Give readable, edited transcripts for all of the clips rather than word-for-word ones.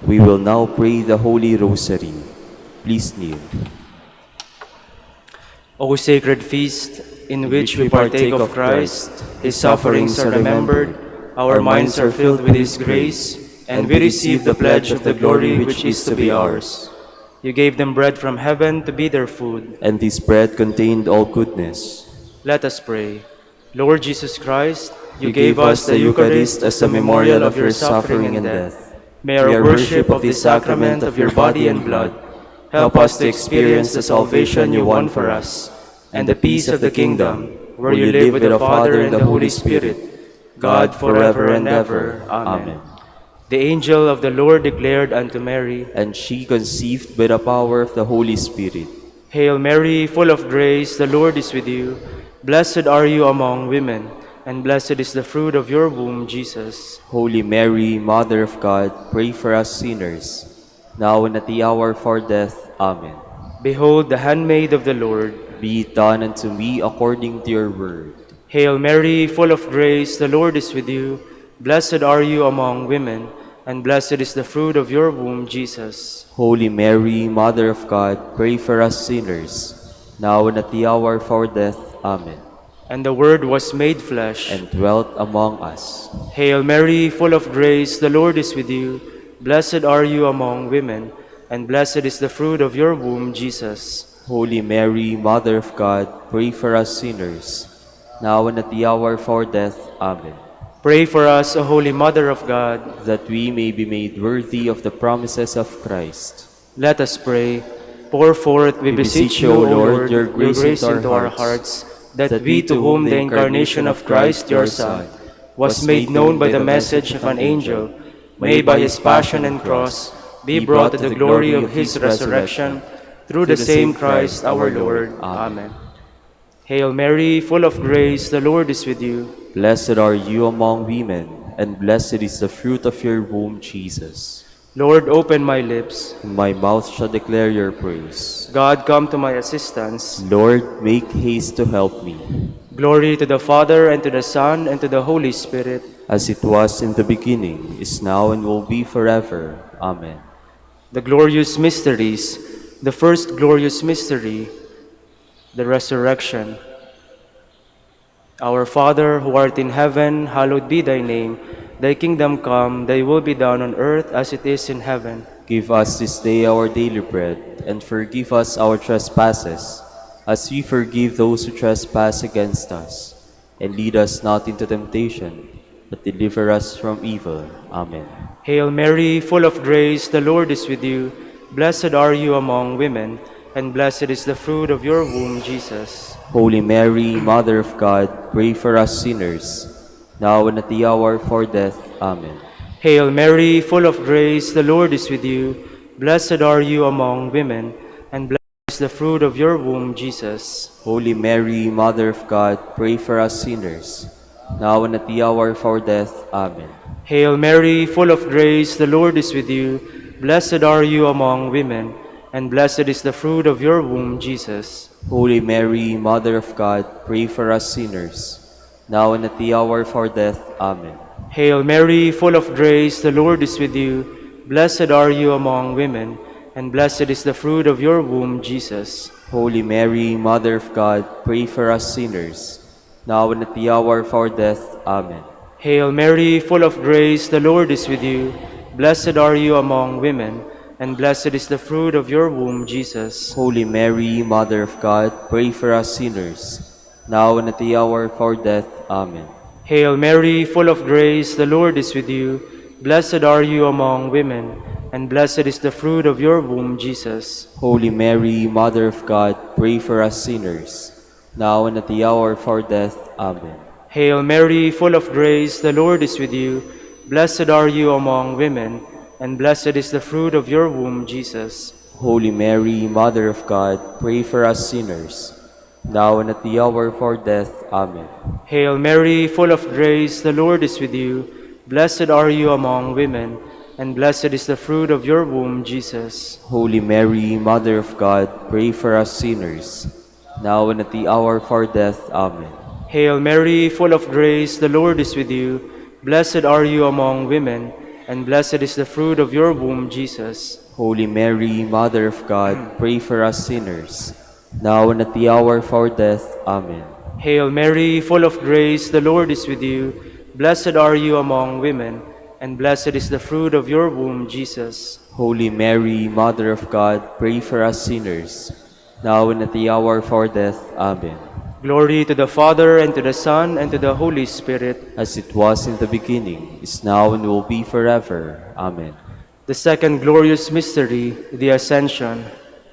We will now pray the Holy Rosary. Please kneel. O sacred feast, in which we partake of Christ, His sufferings are remembered, our minds are filled with His grace, and we receive the pledge of the glory which is to be ours. You gave them bread from heaven to be their food. And this bread contained all goodness. Let us pray. Lord Jesus Christ, you gave us the Eucharist as a memorial of your suffering and death. May our worship of the sacrament of your body and blood help us to experience the salvation you won for us, and the peace of the kingdom, where you live with the Father and the Holy Spirit, God forever and ever. Amen. The angel of the Lord declared unto Mary, And she conceived by the power of the Holy Spirit. Hail Mary, full of grace, the Lord is with you. Blessed are you among women, and blessed is the fruit of your womb, Jesus. Holy Mary, Mother of God, pray for us sinners, now and at the hour of our death. Amen. Behold the handmaid of the Lord. Be it done unto me according to your word. Hail Mary, full of grace, the Lord is with you. Blessed are you among women, and blessed is the fruit of your womb, Jesus. Holy Mary, Mother of God, pray for us sinners, now and at the hour of our death. Amen. And the Word was made flesh, And dwelt among us. Hail Mary, full of grace, the Lord is with you. Blessed are you among women, and blessed is the fruit of your womb, Jesus. Holy Mary, Mother of God, pray for us sinners, now and at the hour of our death. Amen. Pray for us, O Holy Mother of God, that we may be made worthy of the promises of Christ. Let us pray. Pour forth, we beseech you, O Lord, your grace into our hearts, that we, to whom the incarnation of Christ, your Son, was made known by the message of an angel, may by his passion and cross be brought to the glory of his resurrection, through the same Christ our Lord. Amen. Hail Mary, full of grace, the Lord is with you. Blessed are you among women, and blessed is the fruit of your womb, Jesus. Lord, open my lips. And my mouth shall declare your praise. God, come to my assistance. Lord, make haste to help me. Glory to the Father, and to the Son, and to the Holy Spirit. As it was in the beginning, is now, and will be forever. Amen. The glorious mysteries. The first glorious mystery, the resurrection. Our Father, who art in heaven, hallowed be thy name. Thy kingdom come, thy will be done on earth as it is in heaven. Give us this day our daily bread, and forgive us our trespasses, as we forgive those who trespass against us. And lead us not into temptation, but deliver us from evil. Amen. Hail Mary, full of grace, the Lord is with you. Blessed are you among women, and blessed is the fruit of your womb, Jesus. Holy Mary, Mother of God, pray for us sinners, now and at the hour of our death. Amen. Hail Mary, full of grace, the Lord is with you. Blessed are you among women, and blessed is the fruit of your womb, Jesus. Holy Mary, Mother of God, pray for us sinners, now and at the hour of our death. Amen. Hail Mary, full of grace, the Lord is with you. Blessed are you among women, and blessed is the fruit of your womb, Jesus. Holy Mary, Mother of God, pray for us sinners, now and at the hour of our death. Amen. Hail Mary, full of grace, the Lord is with you. Blessed are you among women, and blessed is the fruit of your womb, Jesus. Holy Mary, Mother of God, pray for us sinners, now and at the hour of our death. Amen. Hail Mary, full of grace, the Lord is with you. Blessed are you among women, and blessed is the fruit of your womb, Jesus. Holy Mary, Mother of God, pray for us sinners, now and at the hour of our death. Amen. Hail Mary, full of grace, the Lord is with you. Blessed are you among women, and blessed is the fruit of your womb, Jesus. Holy Mary, Mother of God, pray for us sinners, now and at the hour of our death. Amen. Hail Mary, full of grace, the Lord is with you. Blessed are you among women, and blessed is the fruit of your womb, Jesus. Holy Mary, Mother of God, pray for us sinners, now and at the hour of our death. Amen. Hail Mary, full of grace, the Lord is with you. Blessed are you among women, and blessed is the fruit of your womb, Jesus. Holy Mary, Mother of God, pray for us sinners, now and at the hour of our death. Amen. Hail Mary, full of grace, the Lord is with you. Blessed are you among women, and blessed is the fruit of your womb, Jesus. Holy Mary, Mother of God, pray for us sinners, now and at the hour of our death. Amen. Hail Mary, full of grace, the Lord is with you. Blessed are you among women, and blessed is the fruit of your womb, Jesus. Holy Mary, Mother of God, pray for us sinners, now and at the hour of our death. Amen. Glory to the Father, and to the Son, and to the Holy Spirit. As it was in the beginning, is now, and will be forever. Amen. The second glorious mystery, the Ascension.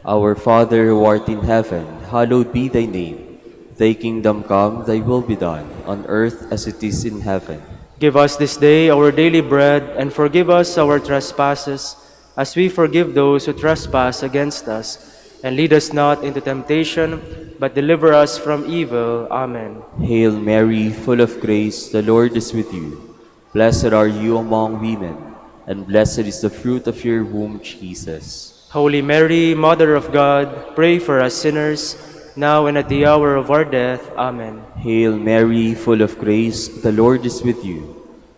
Our Father who art in heaven, hallowed be thy name. Thy kingdom come, thy will be done, on earth as it is in heaven. Give us this day our daily bread, and forgive us our trespasses, as we forgive those who trespass against us. And lead us not into temptation, but deliver us from evil. Amen. Hail Mary, full of grace, the Lord is with you. Blessed are you among women, and blessed is the fruit of your womb, Jesus. Holy Mary, Mother of God, pray for us sinners, now and at the hour of our death. Amen. Hail Mary, full of grace, the Lord is with you.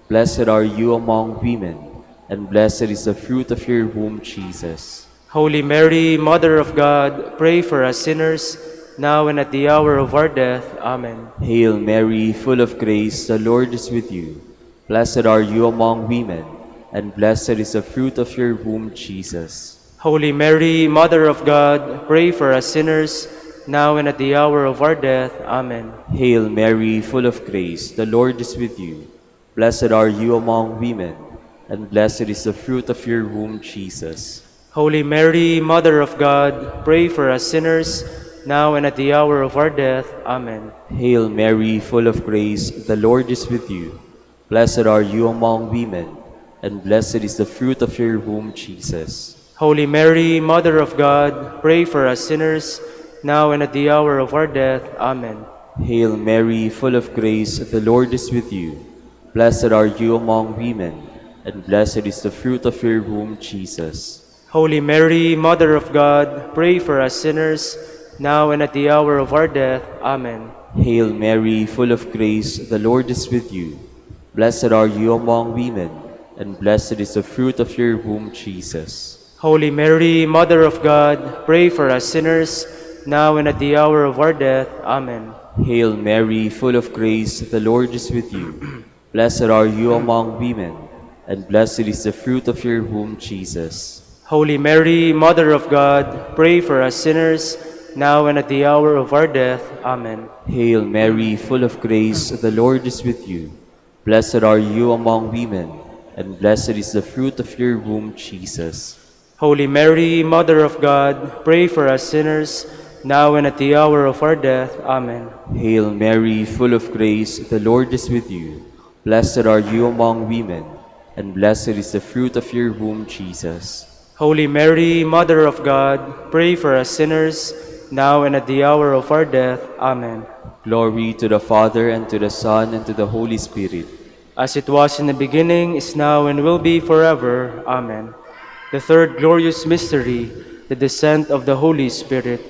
Blessed are you among women, and blessed is the fruit of your womb, Jesus. Holy Mary, Mother of God, pray for us sinners, now and at the hour of our death. Amen. Hail Mary, full of grace, the Lord is with you. Blessed are you among women, and blessed is the fruit of your womb, Jesus. Holy Mary, Mother of God, pray for us sinners, now and at the hour of our death. Amen. Hail Mary, full of grace, the Lord is with you. Blessed are you among women, and blessed is the fruit of your womb, Jesus. Holy Mary, Mother of God, pray for us sinners, now and at the hour of our death. Amen. Hail Mary, full of grace, the Lord is with you. Blessed are you among women, and blessed is the fruit of your womb, Jesus. Holy Mary, Mother of God, pray for us sinners, now and at the hour of our death. Amen. Hail Mary, full of grace, the Lord is with you. Blessed are you among women, and blessed is the fruit of your womb, Jesus. Holy Mary, Mother of God, pray for us sinners, now and at the hour of our death. Amen. Hail Mary, full of grace, the Lord is with you. Blessed are you among women, and blessed is the fruit of your womb, Jesus. Holy Mary, Mother of God, pray for us sinners, now and at the hour of our death. Amen. Hail Mary, full of grace, the Lord is with you. Blessed are you among women, and blessed is the fruit of your womb, Jesus. Holy Mary, Mother of God, pray for us sinners, now and at the hour of our death. Amen. Hail Mary, full of grace, the Lord is with you. Blessed are you among women, and blessed is the fruit of your womb, Jesus. Holy Mary, Mother of God, pray for us sinners, now and at the hour of our death. Amen. Hail Mary, full of grace, the Lord is with you. Blessed are you among women, and blessed is the fruit of your womb, Jesus. Holy Mary, Mother of God, pray for us sinners, now and at the hour of our death. Amen. Glory to the Father, and to the Son, and to the Holy Spirit. As it was in the beginning, is now, and will be forever. Amen. The third glorious mystery, the descent of the Holy Spirit.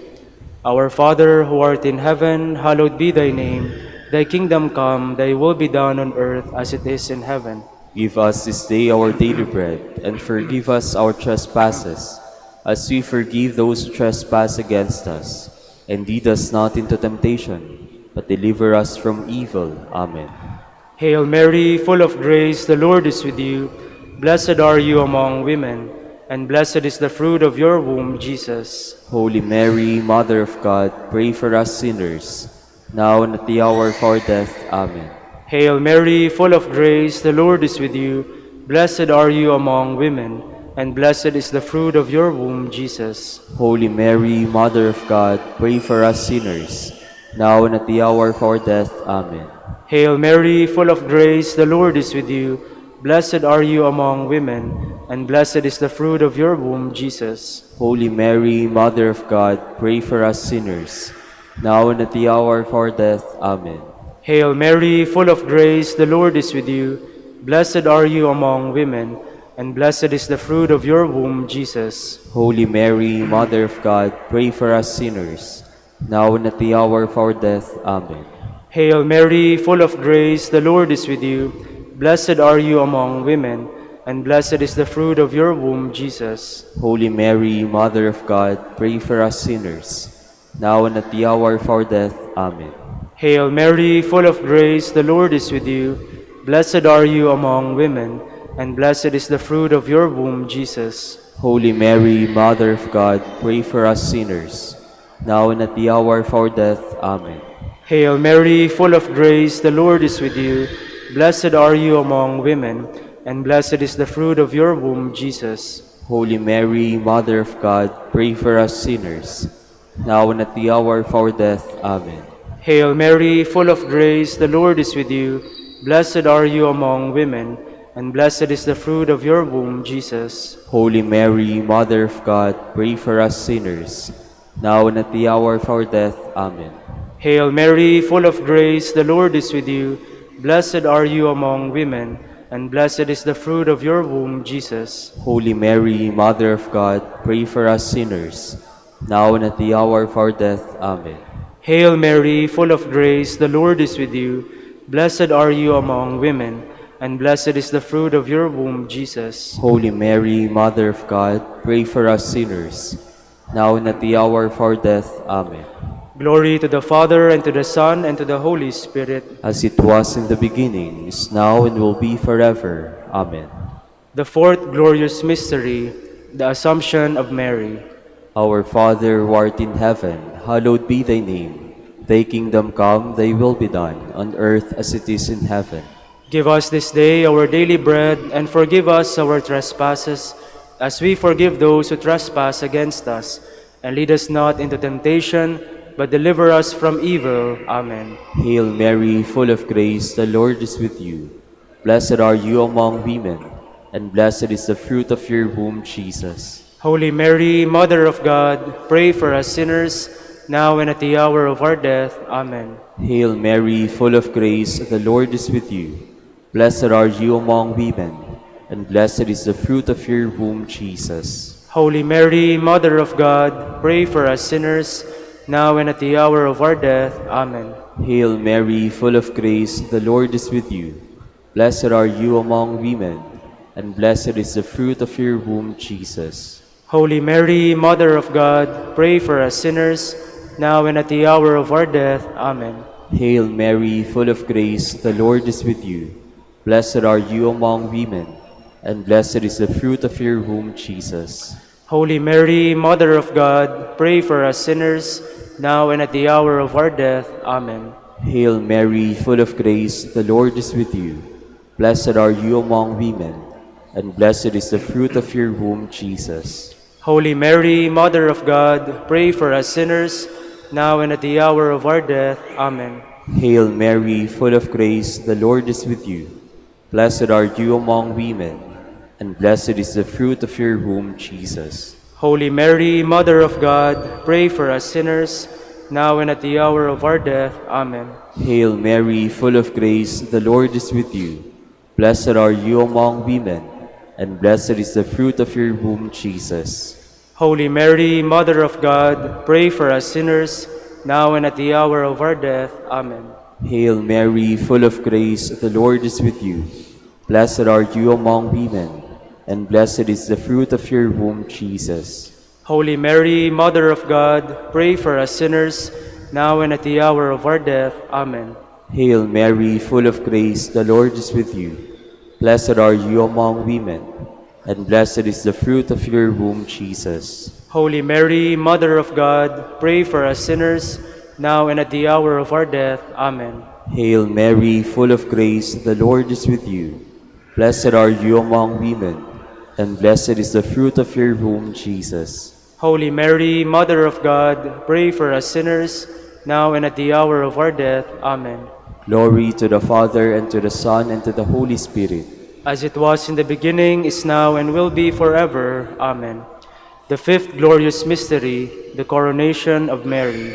Our Father, who art in heaven, hallowed be thy name. Thy kingdom come, thy will be done on earth as it is in heaven. Give us this day our daily bread, and forgive us our trespasses, as we forgive those who trespass against us. And lead us not into temptation, but deliver us from evil. Amen. Hail Mary, full of grace, the Lord is with you. Blessed are you among women, and blessed is the fruit of your womb, Jesus. Holy Mary, Mother of God, pray for us sinners, now and at the hour of our death. Amen. Hail Mary, full of grace, the Lord is with you. Blessed are you among women, and blessed is the fruit of your womb, Jesus. Holy Mary, Mother of God, pray for us sinners, now and at the hour of our death. Amen. Hail Mary, full of grace, the Lord is with you. Blessed are you among women, and blessed is the fruit of your womb, Jesus. Holy Mary, Mother of God, pray for us sinners, now and at the hour of our death. Amen. Hail Mary, full of grace, the Lord is with you. Blessed are you among women, and blessed is the fruit of your womb, Jesus. Holy Mary, Mother of God, pray for us sinners, now and at the hour of our death. Amen. Hail Mary, full of grace, the Lord is with you. Blessed are you among women, and blessed is the fruit of your womb, Jesus. Holy Mary, Mother of God, pray for us sinners, now and at the hour of our death. Amen. Hail Mary, full of grace, the Lord is with you. Blessed are you among women, and blessed is the fruit of your womb, Jesus. Holy Mary, Mother of God, pray for us sinners, now and at the hour of our death. Amen. Hail Mary, full of grace, the Lord is with you. Blessed are you among women, and blessed is the fruit of your womb, Jesus. Holy Mary, Mother of God, pray for us sinners, now and at the hour of our death. Amen. Hail Mary, full of grace, the Lord is with you. Blessed are you among women, and blessed is the fruit of your womb, Jesus. Holy Mary, Mother of God, pray for us sinners, now and at the hour of our death. Amen. Hail Mary, full of grace, the Lord is with you. Blessed are you among women, and blessed is the fruit of your womb, Jesus. Holy Mary, Mother of God, pray for us sinners, now and at the hour of our death. Amen. Hail Mary, full of grace, the Lord is with you. Blessed are you among women, and blessed is the fruit of your womb, Jesus. Holy Mary, Mother of God, pray for us sinners, now and at the hour of our death. Amen. Glory to the Father, and to the Son, and to the Holy Spirit. As it was in the beginning, is now, and will be forever. Amen. The fourth glorious mystery, the Assumption of Mary. Our Father, who art in heaven, hallowed be thy name. Thy kingdom come, thy will be done, on earth as it is in heaven. Give us this day our daily bread, and forgive us our trespasses, as we forgive those who trespass against us. And lead us not into temptation, but deliver us from evil. Amen. Hail Mary, full of grace, the Lord is with you. Blessed are you among women, and blessed is the fruit of your womb, Jesus. Holy Mary, Mother of God, pray for us sinners, now and at the hour of our death. Amen. Hail Mary, full of grace, the Lord is with you. Blessed are you among women, and blessed is the fruit of your womb, Jesus. Holy Mary, Mother of God, pray for us sinners, now and at the hour of our death. Amen. Hail Mary, full of grace, the Lord is with you. Blessed are you among women, and blessed is the fruit of your womb, Jesus. Holy Mary, Mother of God, pray for us sinners, now and at the hour of our death. Amen. Hail Mary, full of grace, the Lord is with you. Blessed are you among women, and blessed is the fruit of your womb, Jesus. Holy Mary, Mother of God, pray for us sinners, now and at the hour of our death. Amen. Hail Mary, full of grace, the Lord is with you. Blessed are you among women, and blessed is the fruit of your womb, Jesus. Holy Mary, Mother of God, pray for us sinners, now and at the hour of our death. Amen. Hail Mary, full of grace, the Lord is with you. Blessed are you among women, and blessed is the fruit of your womb, Jesus. Holy Mary, Mother of God, pray for us sinners, now and at the hour of our death. Amen. Hail Mary, full of grace, the Lord is with you. Blessed are you among women, and blessed is the fruit of your womb, Jesus. Holy Mary, Mother of God, pray for us sinners, now and at the hour of our death. Amen. Hail Mary, full of grace, the Lord is with you. Blessed are you among women, and blessed is the fruit of your womb, Jesus. Holy Mary, Mother of God, pray for us sinners, now and at the hour of our death. Amen. Hail Mary, full of grace, the Lord is with you. Blessed are you among women, and blessed is the fruit of your womb, Jesus. Holy Mary, Mother of God, pray for us sinners, now and at the hour of our death. Amen. Hail Mary, full of grace, the Lord is with you. Blessed are you among women, and blessed is the fruit of your womb, Jesus. Holy Mary, Mother of God, pray for us sinners, now and at the hour of our death. Amen. Glory to the Father, and to the Son, and to the Holy Spirit. As it was in the beginning, is now, and will be forever. Amen. The fifth glorious mystery, the coronation of Mary.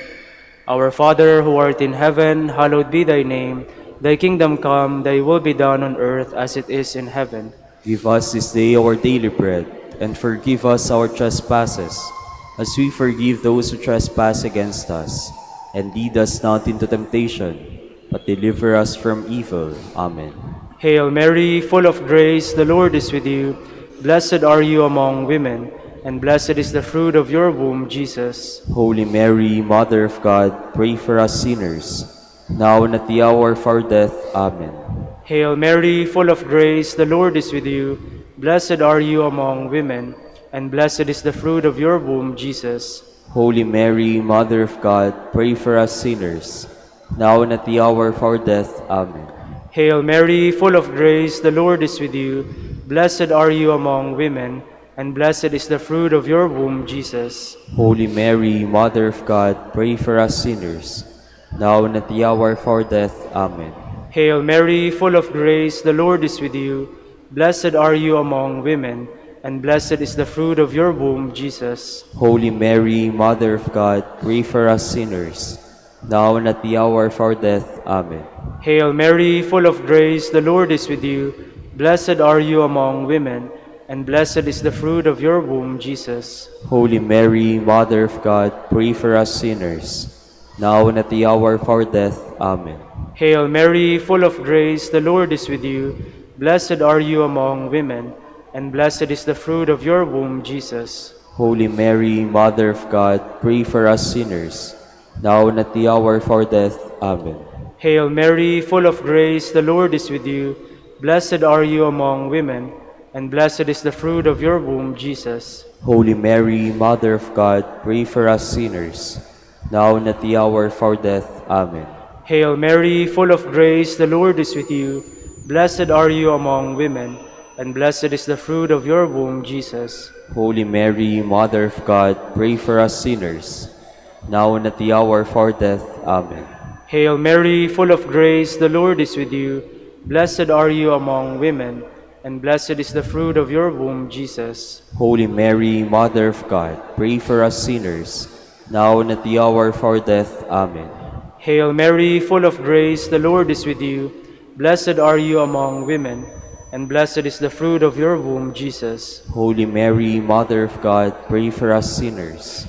Our Father, who art in heaven, hallowed be thy name. Thy kingdom come, thy will be done on earth as it is in heaven. Give us this day our daily bread, and forgive us our trespasses, as we forgive those who trespass against us. And lead us not into temptation, but deliver us from evil. Amen. Hail Mary, full of grace, the Lord is with you. Blessed are you among women, and blessed is the fruit of your womb, Jesus. Holy Mary, Mother of God, pray for us sinners, now and at the hour of our death. Amen. Hail Mary, full of grace, the Lord is with you. Blessed are you among women, and blessed is the fruit of your womb, Jesus. Holy Mary, Mother of God, pray for us sinners, now and at the hour of our death. Amen. Hail Mary, full of grace, the Lord is with you. Blessed are you among women, and blessed is the fruit of your womb, Jesus. Holy Mary, Mother of God, pray for us sinners, now and at the hour of our death. Amen. Hail Mary, full of grace, the Lord is with you. Blessed are you among women, and blessed is the fruit of your womb, Jesus. Holy Mary, Mother of God, pray for us sinners, now and at the hour of our death. Amen. Hail Mary, full of grace, the Lord is with you. Blessed are you among women, and blessed is the fruit of your womb, Jesus. Holy Mary, Mother of God, pray for us sinners, now and at the hour of our death. Amen. Hail Mary, full of grace, the Lord is with you. Blessed are you among women, and blessed is the fruit of your womb, Jesus. Holy Mary, Mother of God, pray for us sinners, now and at the hour of our death. Amen. Hail Mary, full of grace, the Lord is with you. Blessed are you among women, and blessed is the fruit of your womb, Jesus. Holy Mary, Mother of God, pray for us sinners, now and at the hour of our death. Amen. Hail Mary, full of grace, the Lord is with you. Blessed are you among women, and blessed is the fruit of your womb, Jesus. Holy Mary, Mother of God, pray for us sinners, now and at the hour of our death. Amen. Hail Mary, full of grace, the Lord is with you. Blessed are you among women, and blessed is the fruit of your womb, Jesus. Holy Mary, Mother of God, pray for us sinners, now and at the hour of our death. Amen. Hail Mary, full of grace, the Lord is with you. Blessed are you among women, and blessed is the fruit of your womb, Jesus. Holy Mary, Mother of God, pray for us sinners,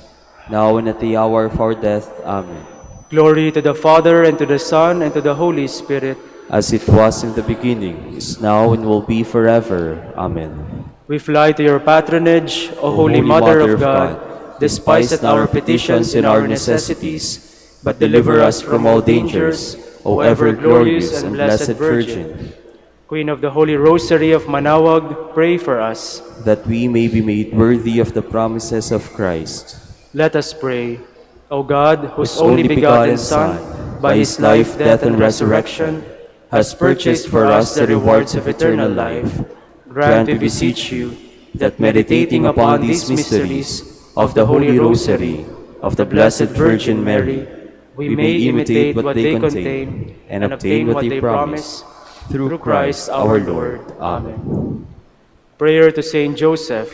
now and at the hour of our death. Amen. Glory to the Father, and to the Son, and to the Holy Spirit. As it was in the beginning, is now, and will be forever. Amen. We fly to your patronage, O Holy Mother of God. Despise not our petitions and our necessities, but deliver us from all dangers, O ever glorious and blessed Virgin. Queen of the Holy Rosary of Manaoag, pray for us, that we may be made worthy of the promises of Christ. Let us pray. O God, whose only begotten Son, by his life, death, and resurrection, has purchased for us the rewards of eternal life, grant, we beseech you, that meditating upon these mysteries of the Holy Rosary of the Blessed Virgin Mary, we may imitate what they contain and obtain what they promise, through Christ our Lord. Amen. Prayer to Saint Joseph.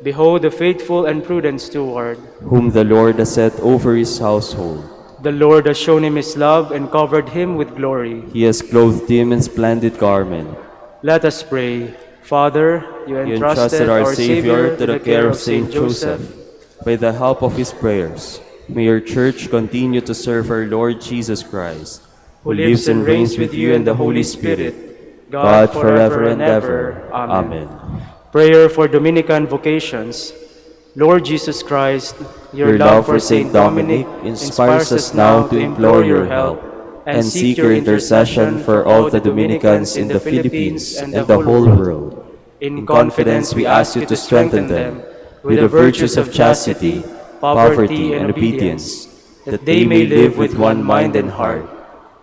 Behold the faithful and prudent steward, whom the Lord has set over his household. The Lord has shown him his love and covered him with glory. He has clothed him in splendid garment. Let us pray. Father, you entrusted our Savior to the care of Saint Joseph. By the help of his prayers, may your Church continue to serve our Lord Jesus Christ, who lives and reigns with you in the Holy Spirit, God forever and ever. Amen. Prayer for Dominican vocations. Lord Jesus Christ, your love for Saint Dominic inspires us now to implore your help and seek your intercession for all the Dominicans in the Philippines and the whole world. In confidence, we ask you to strengthen them with the virtues of chastity, poverty, and obedience, that they may live with one mind and heart.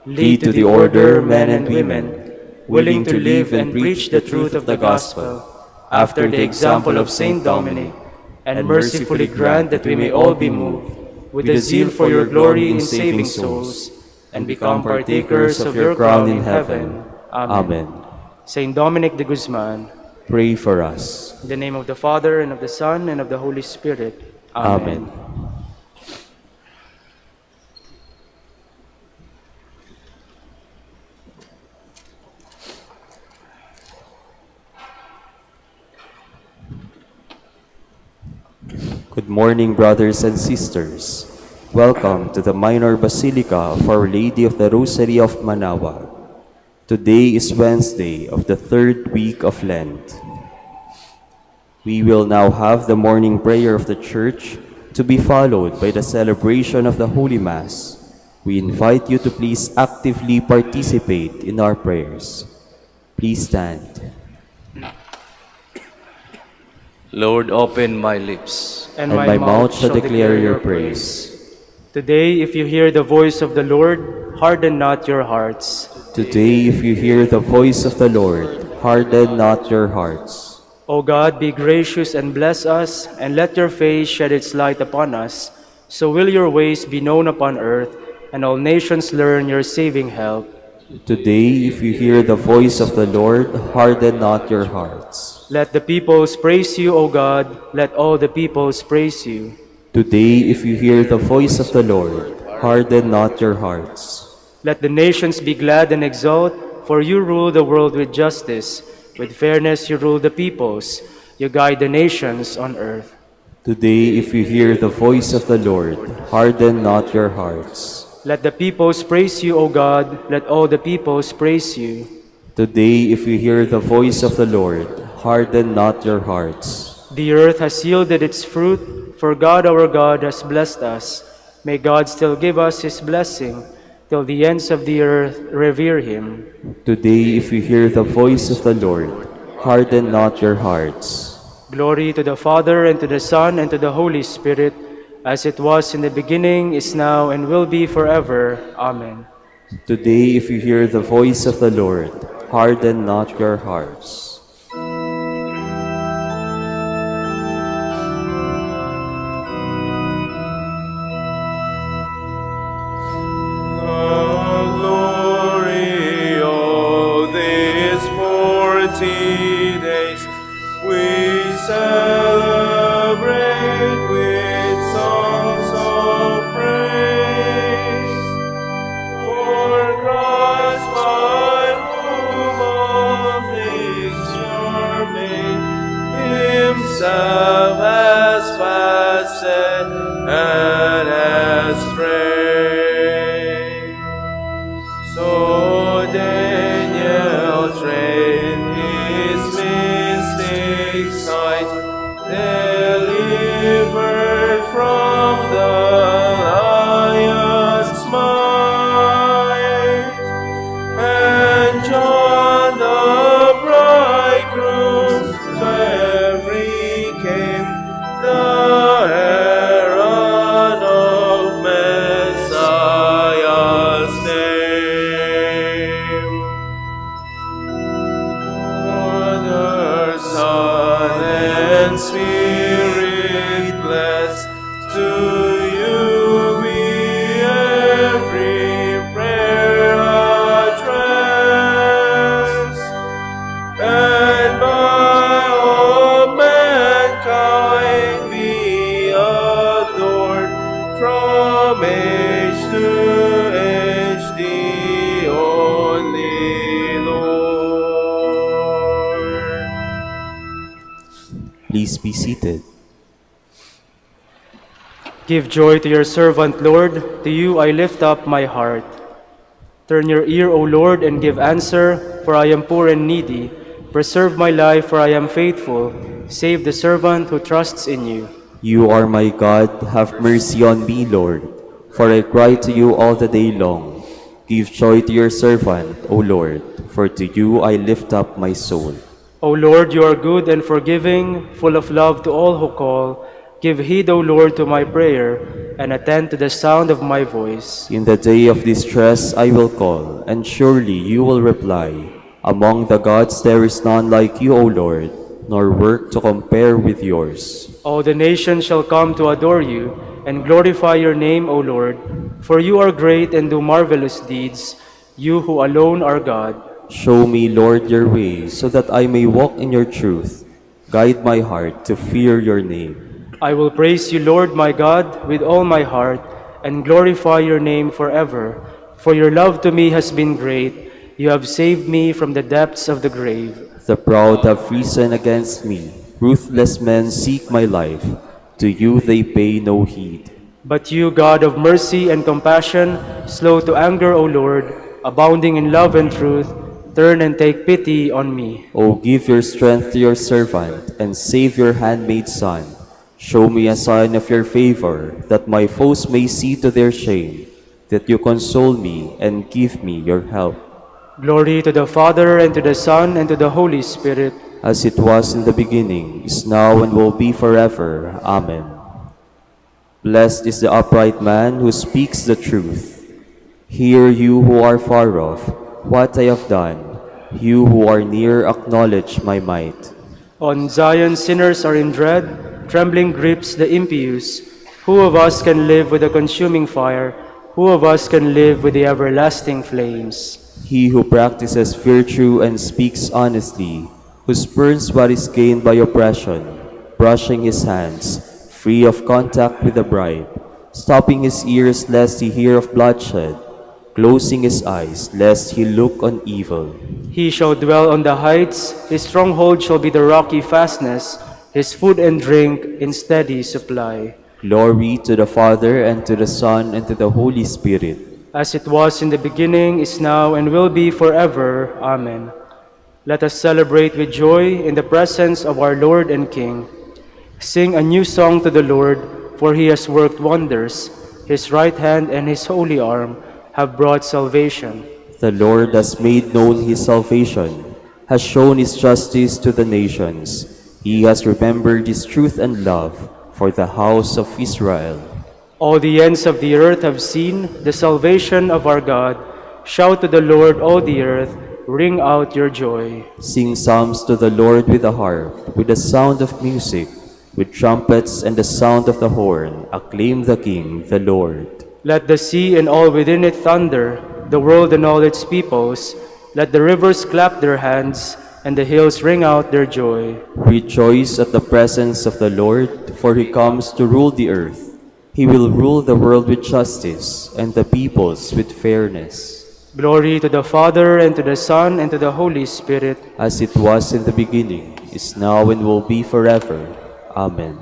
Lead to the order men and women, willing to live and preach the truth of the gospel, after the example of Saint Dominic, and mercifully grant that we may all be moved with the zeal for your glory in saving souls, and become partakers of your crown in heaven. Amen. Saint Dominic de Guzman, pray for us. in the name of the Father, and of the Son, and of the Holy Spirit. Amen. Amen. Good morning, brothers and sisters. Welcome to the Minor Basilica of Our Lady of the Rosary of Manaoag. Today is Wednesday of the third week of Lent. We will now have the morning prayer of the Church to be followed by the celebration of the Holy Mass. We invite you to please actively participate in our prayers. Please stand. Lord, open my lips, And my mouth shall declare your praise. Today, if you hear the voice of the Lord, harden not your hearts. Today, if you hear the voice of the Lord, harden not your hearts. O God, be gracious and bless us, and let your face shed its light upon us. So will your ways be known upon earth, and all nations learn your saving help. Today, if you hear the voice of the Lord, harden not your hearts. Let the peoples praise you, O God. Let all the peoples praise you. Today, if you hear the voice of the Lord, harden not your hearts. Let the nations be glad and exult, for you rule the world with justice. With fairness you rule the peoples. You guide the nations on earth. Today, if you hear the voice of the Lord, harden not your hearts. Let the peoples praise you, O God. Let all the peoples praise you. Today, if you hear the voice of the Lord, harden not your hearts. The earth has yielded its fruit, for God our God has blessed us. May God still give us his blessing, till the ends of the earth revere him. Today, if you hear the voice of the Lord, harden not your hearts. Glory to the Father, and to the Son, and to the Holy Spirit, as it was in the beginning, is now, and will be forever. Amen. Today, if you hear the voice of the Lord, harden not your hearts. Glory of these 40 days we celebrate with songs of praise. For Christ, by whom all things are made, himself has fasted and has prayed. So Daniel trained his mystic sight, delivered from the lion's might. And John the bridegroom to every came, the herald of Messiah's name. Father, Son, and Spirit, blessed to you be every prayer addressed, and by all mankind be adored from age to age, the only Lord. Please be seated. Give joy to your servant, Lord. To you I lift up my heart. Turn your ear, O Lord, and give answer, for I am poor and needy. Preserve my life, for I am faithful. Save the servant who trusts in you. You are my God, have mercy on me, Lord, for I cry to you all the day long. Give joy to your servant, O Lord, for to you I lift up my soul. O Lord, you are good and forgiving, full of love to all who call. Give heed, O Lord, to my prayer, and attend to the sound of my voice. In the day of distress I will call, and surely you will reply. Among the gods there is none like you, O Lord, nor work to compare with yours. All the nations shall come to adore you, and glorify your name, O Lord. For you are great and do marvelous deeds, you who alone are God. Show me, Lord, your way, so that I may walk in your truth. Guide my heart to fear your name. I will praise you, Lord my God, with all my heart, and glorify your name forever. For your love to me has been great. You have saved me from the depths of the grave. The proud have risen against me. Ruthless men seek my life. To you they pay no heed. But you, God of mercy and compassion, slow to anger, O Lord, abounding in love and truth, turn and take pity on me. O give your strength to your servant, and save your handmaid son. Show me a sign of your favor, that my foes may see to their shame, that you console me and give me your help. Glory to the Father, and to the Son, and to the Holy Spirit. As it was in the beginning, is now, and will be forever. Amen. Blessed is the upright man who speaks the truth. Hear, you who are far off, what I have done. You who are near, acknowledge my might. On Zion sinners are in dread, trembling grips the impious. Who of us can live with the consuming fire? Who of us can live with the everlasting flames? He who practices virtue and speaks honestly, who spurns what is gained by oppression, brushing his hands, free of contact with the bribe, stopping his ears lest he hear of bloodshed, closing his eyes lest he look on evil. He shall dwell on the heights, his stronghold shall be the rocky fastness, his food and drink in steady supply. Glory to the Father, and to the Son, and to the Holy Spirit. As it was in the beginning, is now, and will be forever. Amen. Let us celebrate with joy in the presence of our Lord and King. Sing a new song to the Lord, for he has worked wonders. His right hand and his holy arm have brought salvation. The Lord has made known his salvation, has shown his justice to the nations. He has remembered his truth and love for the house of Israel. All the ends of the earth have seen the salvation of our God. Shout to the Lord, all the earth, ring out your joy. Sing psalms to the Lord with the harp, with the sound of music, with trumpets and the sound of the horn. Acclaim the King, the Lord. Let the sea and all within it thunder, the world and all its peoples. Let the rivers clap their hands, and the hills ring out their joy. Rejoice at the presence of the Lord, for he comes to rule the earth. He will rule the world with justice, and the peoples with fairness. Glory to the Father, and to the Son, and to the Holy Spirit. As it was in the beginning, is now, and will be forever. Amen.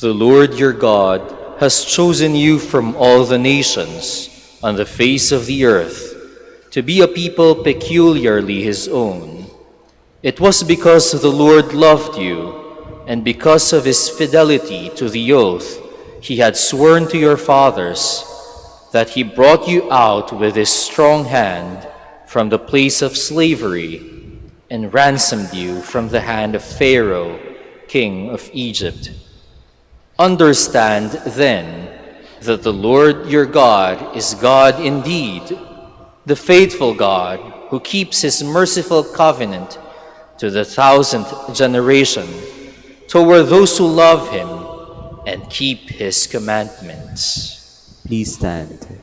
The Lord your God has chosen you from all the nations on the face of the earth to be a people peculiarly his own. It was because the Lord loved you, and because of his fidelity to the oath he had sworn to your fathers, that he brought you out with his strong hand from the place of slavery and ransomed you from the hand of Pharaoh, king of Egypt. Understand, then, that the Lord your God is God indeed, the faithful God who keeps his merciful covenant to the 1,000th generation toward those who love him and keep his commandments. Please stand.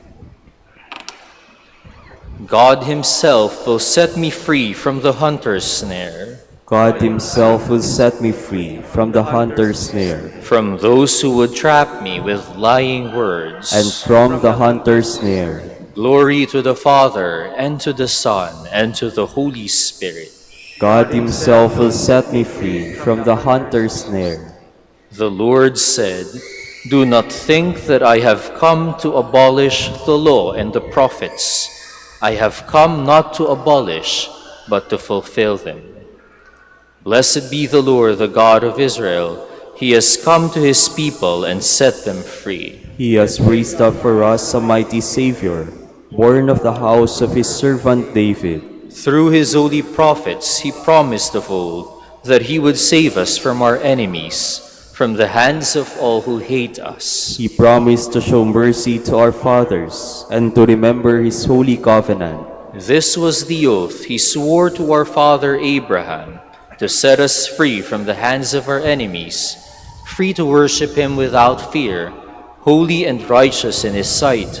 God himself will set me free from the hunter's snare, God himself will set me free from the hunter's snare, from those who would trap me with lying words. and from the hunter's snare. Glory to the Father, and to the Son, and to the Holy Spirit. God himself will set me free from the hunter's snare. The Lord said, "Do not think that I have come to abolish the law and the prophets. I have come not to abolish, but to fulfill them." Blessed be the Lord, the God of Israel. He has come to his people and set them free. He has raised up for us a mighty Savior, born of the house of his servant David. Through his holy prophets he promised of old that he would save us from our enemies, from the hands of all who hate us. He promised to show mercy to our fathers and to remember his holy covenant. This was the oath he swore to our father Abraham, to set us free from the hands of our enemies, free to worship him without fear, holy and righteous in his sight,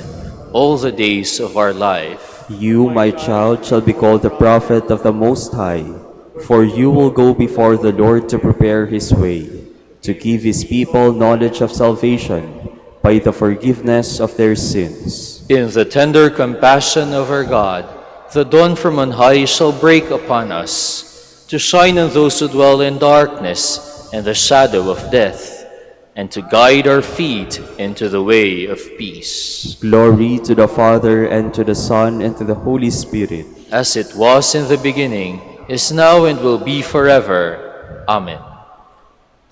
all the days of our life. You, my child, shall be called the prophet of the Most High, for you will go before the Lord to prepare his way, to give his people knowledge of salvation by the forgiveness of their sins. In the tender compassion of our God, the dawn from on high shall break upon us, to shine on those who dwell in darkness and the shadow of death, and to guide our feet into the way of peace. Glory to the Father, and to the Son, and to the Holy Spirit. As it was in the beginning, is now, and will be forever. Amen.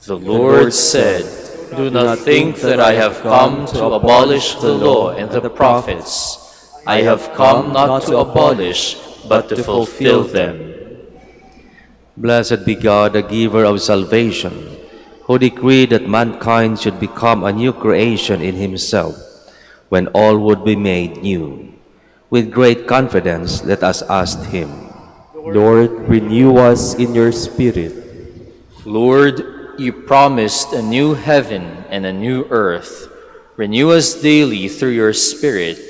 The Lord said, "Do not think that I have come to abolish the law and the prophets. I have come not to abolish, but to fulfill them." Blessed be God, the giver of salvation, who decreed that mankind should become a new creation in himself, when all would be made new. With great confidence, let us ask him. Lord, renew us in your Spirit. Lord, you promised a new heaven and a new earth. Renew us daily through your Spirit,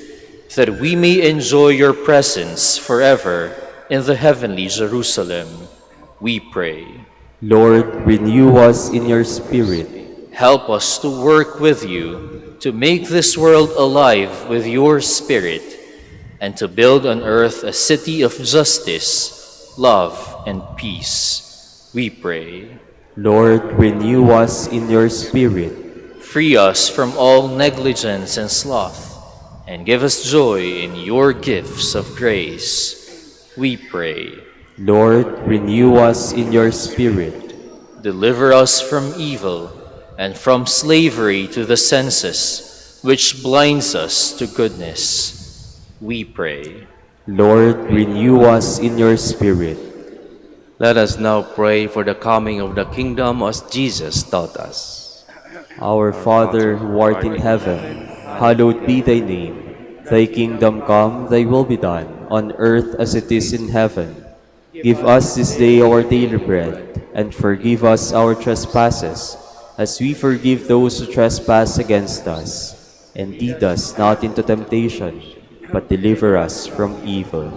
that we may enjoy your presence forever in the heavenly Jerusalem. We pray. Lord, renew us in your Spirit. Help us to work with you to make this world alive with your Spirit, and to build on earth a city of justice, love, and peace. We pray. Lord, renew us in your Spirit. Free us from all negligence and sloth, and give us joy in your gifts of grace. We pray. Lord, renew us in your Spirit. Deliver us from evil and from slavery to the senses, which blinds us to goodness. We pray. Lord, renew us in your Spirit. Let us now pray for the coming of the kingdom as Jesus taught us. Our Father, who art in heaven, hallowed be thy name. Thy kingdom come, thy will be done, on earth as it is in heaven. Give us this day our daily bread, and forgive us our trespasses, as we forgive those who trespass against us. And lead us not into temptation, but deliver us from evil.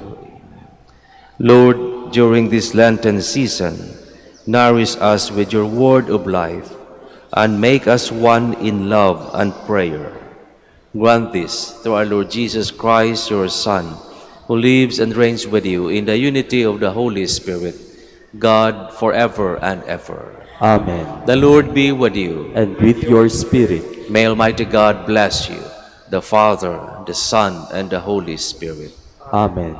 Lord, during this Lenten season, nourish us with your word of life, and make us one in love and prayer. Grant this through our Lord Jesus Christ, your Son, who lives and reigns with you in the unity of the Holy Spirit, God, forever and ever. Amen. The Lord be with you. And with your spirit. May Almighty God bless you, the Father, the Son, and the Holy Spirit. Amen.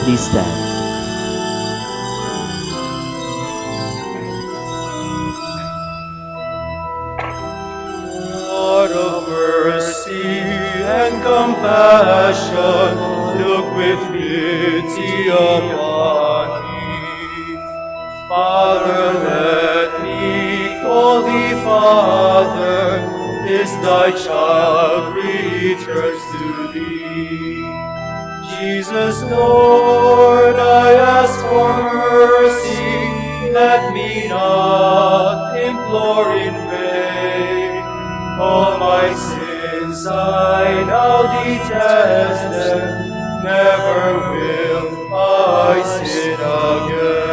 Please stand. Lord of mercy and compassion, look with pity upon me. Father, let me call thee Father, this thy child returns to thee. Jesus, Lord, I ask for mercy, let me not implore in vain. All my sins I now detest them, never will I sin again.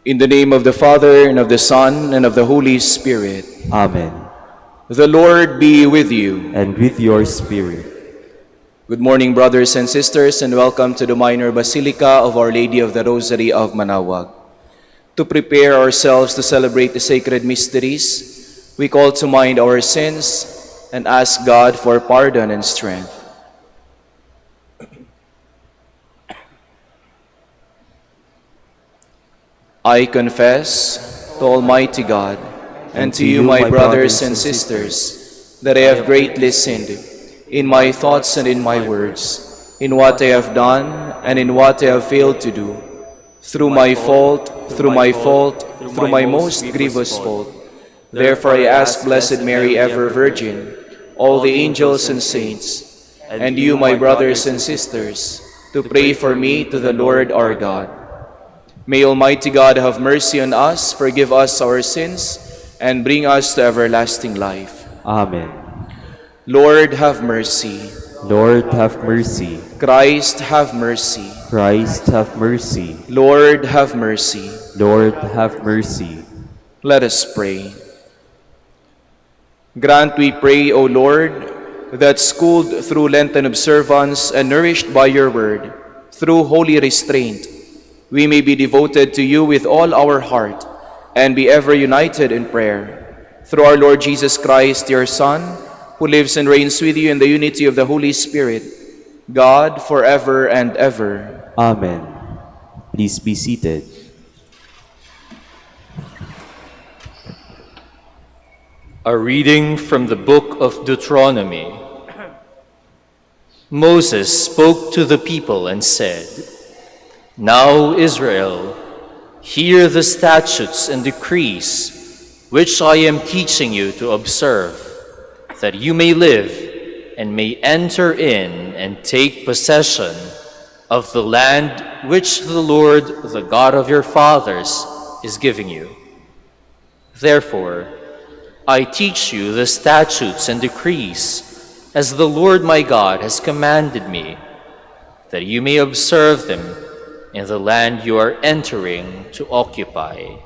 In the name of the Father, and of the Son, and of the Holy Spirit. Amen. The Lord be with you. And with your spirit. Good morning, brothers and sisters, and welcome to the Minor Basilica of Our Lady of the Rosary of Manaoag. To prepare ourselves to celebrate the sacred mysteries, we call to mind our sins and ask God for pardon and strength. I confess to Almighty God and to you, my brothers and sisters, that I have greatly sinned in my thoughts and in my words, in what I have done and in what I have failed to do, through my most grievous fault. Therefore I ask Blessed Mary, ever Virgin, all the angels and saints, and you, my brothers and sisters, to pray for me to the Lord our God. May Almighty God have mercy on us, forgive us our sins, and bring us to everlasting life. Amen. Lord, have mercy. Lord, have mercy. Christ, have mercy. Christ, have mercy. Lord, have mercy. Lord, have mercy. Let us pray. Grant, we pray, O Lord, that schooled through Lenten observance and nourished by your word, through holy restraint, we may be devoted to you with all our heart and be ever united in prayer. Through our Lord Jesus Christ, your Son, who lives and reigns with you in the unity of the Holy Spirit, God, forever and ever. Amen. Please be seated. A reading from the book of Deuteronomy. Moses spoke to the people and said, "Now, Israel, hear the statutes and decrees which I am teaching you to observe, that you may live and may enter in and take possession of the land which the Lord, the God of your fathers, is giving you. Therefore, I teach you the statutes and decrees as the Lord my God has commanded me, that you may observe them in the land you are entering to occupy.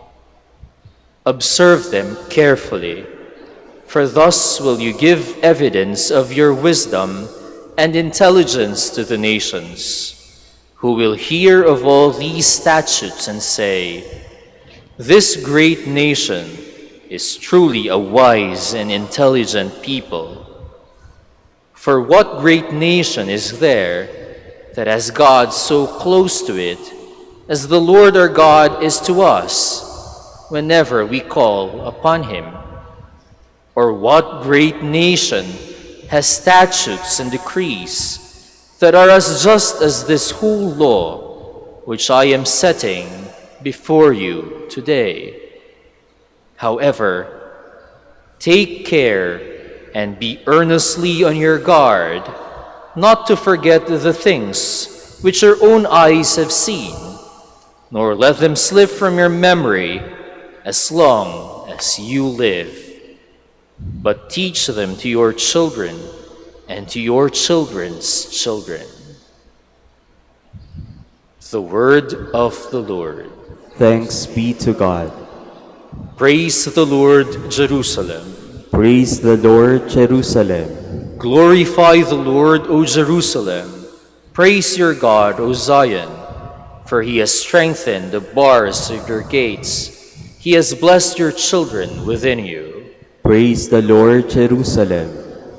Observe them carefully, for thus will you give evidence of your wisdom and intelligence to the nations, who will hear of all these statutes and say, 'This great nation is truly a wise and intelligent people.' For what great nation is there that has God so close to it as the Lord our God is to us whenever we call upon him? Or what great nation has statutes and decrees that are as just as this whole law which I am setting before you today? However, take care and be earnestly on your guard, not to forget the things which your own eyes have seen, nor let them slip from your memory as long as you live. But teach them to your children and to your children's children." The word of the Lord. Thanks be to God. Praise the Lord, Jerusalem. Praise the Lord, Jerusalem. Glorify the Lord, O Jerusalem. Praise your God, O Zion, for he has strengthened the bars of your gates. He has blessed your children within you. Praise the Lord, Jerusalem.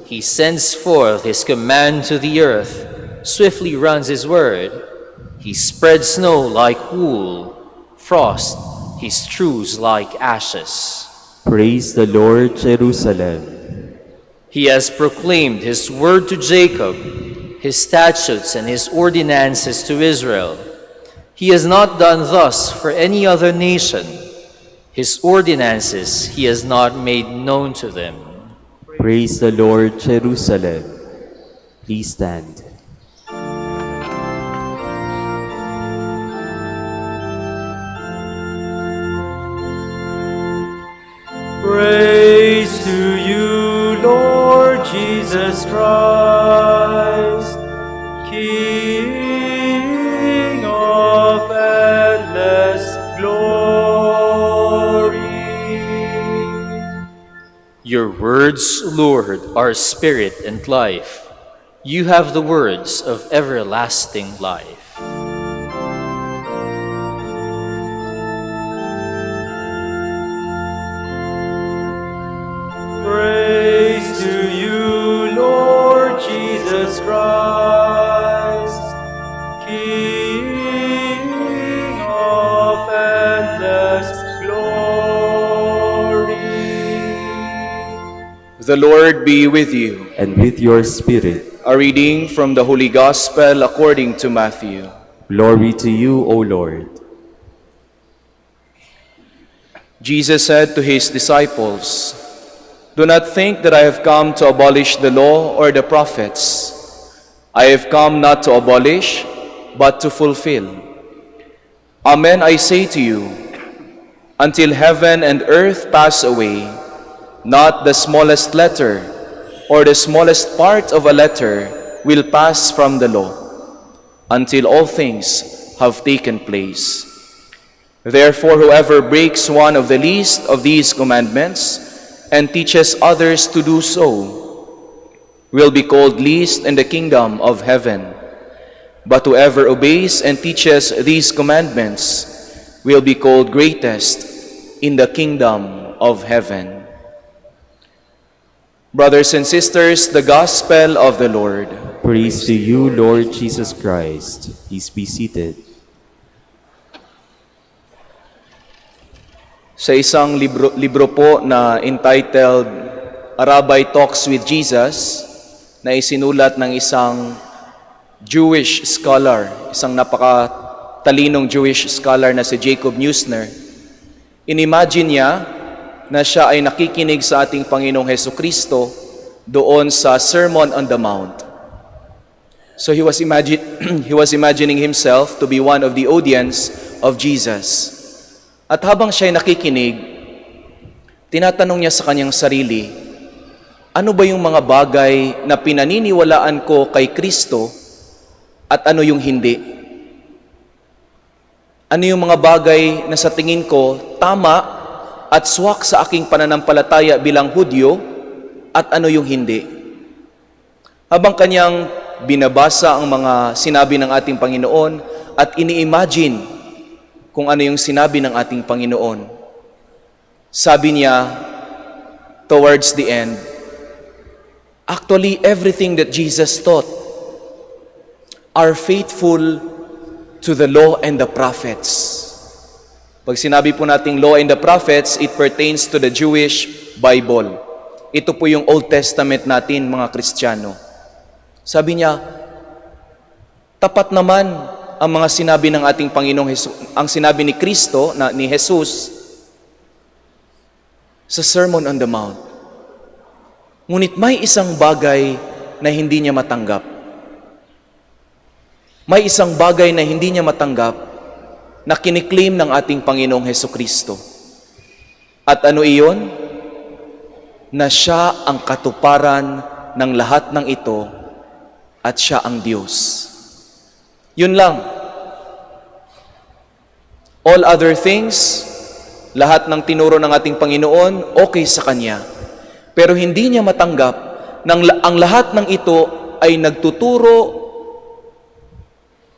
He sends forth his command to the earth, swiftly runs his word. He spreads snow like wool, frost he strews like ashes. Praise the Lord, Jerusalem. He has proclaimed his word to Jacob, his statutes and his ordinances to Israel. He has not done thus for any other nation. His ordinances he has not made known to them. Praise the Lord, Jerusalem. Please stand. Praise to you, Lord Jesus Christ, King of endless glory. Your words, Lord, are spirit and life. You have the words of everlasting life. Praise to you, Lord Jesus Christ, King of endless glory. The Lord be with you. And with your spirit. A reading from the Holy Gospel according to Matthew. Glory to you, O Lord. Jesus said to his disciples, "Do not think that I have come to abolish the law or the prophets. I have come not to abolish, but to fulfill. Amen, I say to you, until heaven and earth pass away, not the smallest letter or the smallest part of a letter will pass from the law, until all things have taken place. Therefore, whoever breaks one of the least of these commandments and teaches others to do so will be called least in the kingdom of heaven. But whoever obeys and teaches these commandments will be called greatest in the kingdom of heaven. Brothers and sisters, the Gospel of the Lord. Praise to you, Lord Jesus Christ. Please be seated. Sa isang libro po na entitled A Rabbi Talks with Jesus, na isinulat ng isang Jewish scholar, isang napakatalinong Jewish scholar na si Jacob Neusner, inimagine niya na siya ay nakikinig sa ating Panginoong Hesukristo doon sa Sermon on the Mount. So he was imagining himself to be one of the audience of Jesus. At habang siya'y nakikinig, tinatanong niya sa kanyang sarili, ano ba yung mga bagay na pinaniniwalaan ko kay Kristo at ano yung hindi? Ano yung mga bagay na sa tingin ko tama at swak sa aking pananampalataya bilang Hudyo at ano yung hindi? Habang kanyang binabasa ang mga sinabi ng ating Panginoon at ini-imagine kung ano yung sinabi ng ating Panginoon, sabi niya towards the end, actually everything that Jesus taught are faithful to the law and the prophets. Pag sinabi po nating law and the prophets, it pertains to the Jewish Bible. Ito po yung Old Testament natin, mga Kristiyano. Sabi niya, tapat naman ang mga sinabi ng ating Panginoong Jesus, ang sinabi ni Kristo, ni Jesus, sa Sermon on the Mount. Ngunit may isang bagay na hindi niya matanggap. May isang bagay na hindi niya matanggap na kiniklaim ng ating Panginoong Hesukristo. At ano iyon? Na siya ang katuparan ng lahat ng ito at siya ang Diyos. Yun lang. All other things, lahat ng tinuro ng ating Panginoon, okay sa Kanya. Pero hindi niya matanggap ang lahat ng ito ay nagtuturo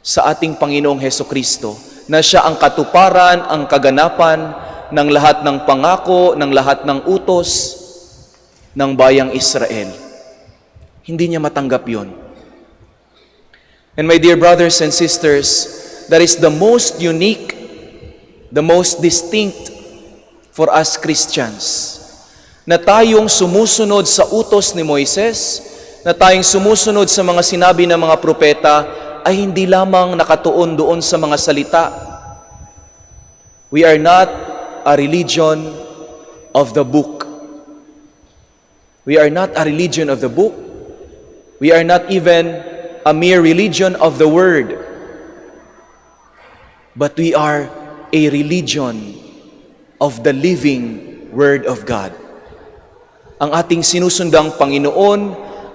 sa ating Panginoong Hesukristo na siya ang katuparan, ang kaganapan ng lahat ng pangako, ng lahat ng utos ng bayang Israel. Hindi niya matanggap yun. And my dear brothers and sisters, that is the most unique, the most distinct for us Christians. Na tayong sumusunod sa utos ni Moises, na tayong sumusunod sa mga sinabi ng mga propeta, ay hindi lamang nakatuon doon sa mga salita. We are not a religion of the book. We are not a religion of the book. We are not even a mere religion of the word, but we are a religion of the living Word of God. Ang ating sinusundang Panginoon,